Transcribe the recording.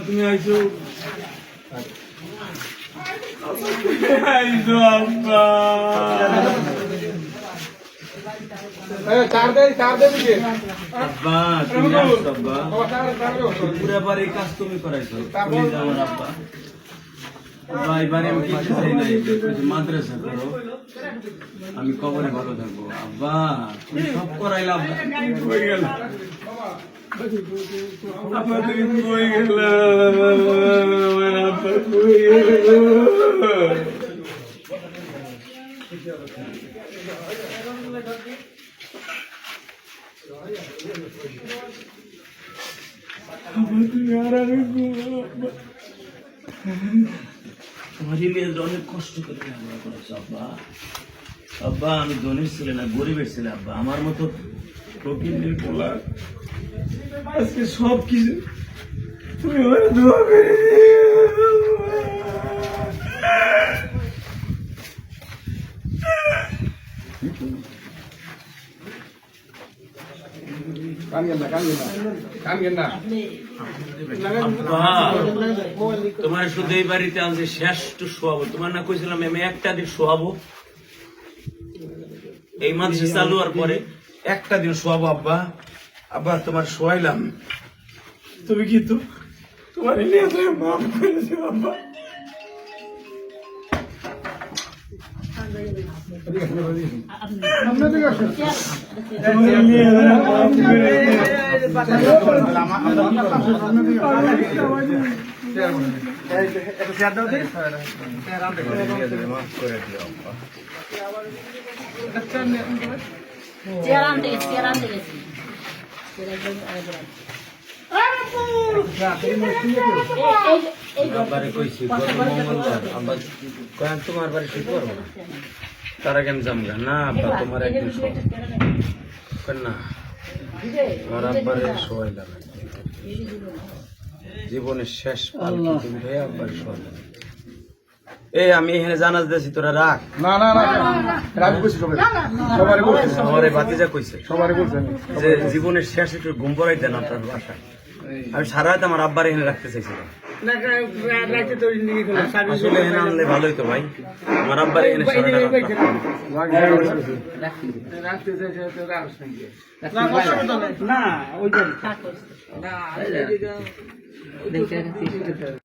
তুমি আইছো পুরা বাড়ি কাজ তুমি করাইছো আমার আব্বা এবারে আমি কিছু চাই নাই মাদ্রাসা করো আমি কবরে ভালো থাকবো আব্বা তুমি সব করাইলাম হয়ে গেল আব্বা তুমি হয়ে গেল আমার আব্বা হয়ে গেল তোমারই মেয়েদের অনেক কষ্ট করে লেখাপড়া করেছো আব্বা আব্বা আমি ধনীর ছেলে না গরিবের ছেলে আব্বা আমার মতো প্রকৃতির পোলা আজকে সব কিছু তুমি আমার দোয়া করে তোমার শুধু এই বাড়িতে আনছে শ্রেষ্ঠ শোয়াবো তোমার না কইছিলাম আমি একটা দিন শোয়াবো এই মাদ্রাসা চালু হওয়ার পরে একটা দিন শোয়াবো আব্বা আব্বা তোমার শোয়াইলাম তুমি কি তো তোমার মাফ করেছো আব্বা তোমার বাড়ি ঠিক করবো না তারা কেন জমগা না আব্বা তোমার একদিন না আমার আব্বার শোয়াইলাম জীবনের শেষ পাল তুমি ভাই আব্বার শোয়াইলাম এই আমি এখানে জানাজ দিয়েছি তোরা রাখ না না না আমি কইছি সবাই বলছে সবারে বাতিজা কইছে সবাই বলছে যে জীবনের শেষ একটু ঘুম পড়াই দেন আপনার বাসায় আমি সারা রাত আমার আব্বার এখানে রাখতে চাইছিলাম আসলে এখানে আনলে ভালোই তো ভাই আমার আব্বার এখানে সারাটা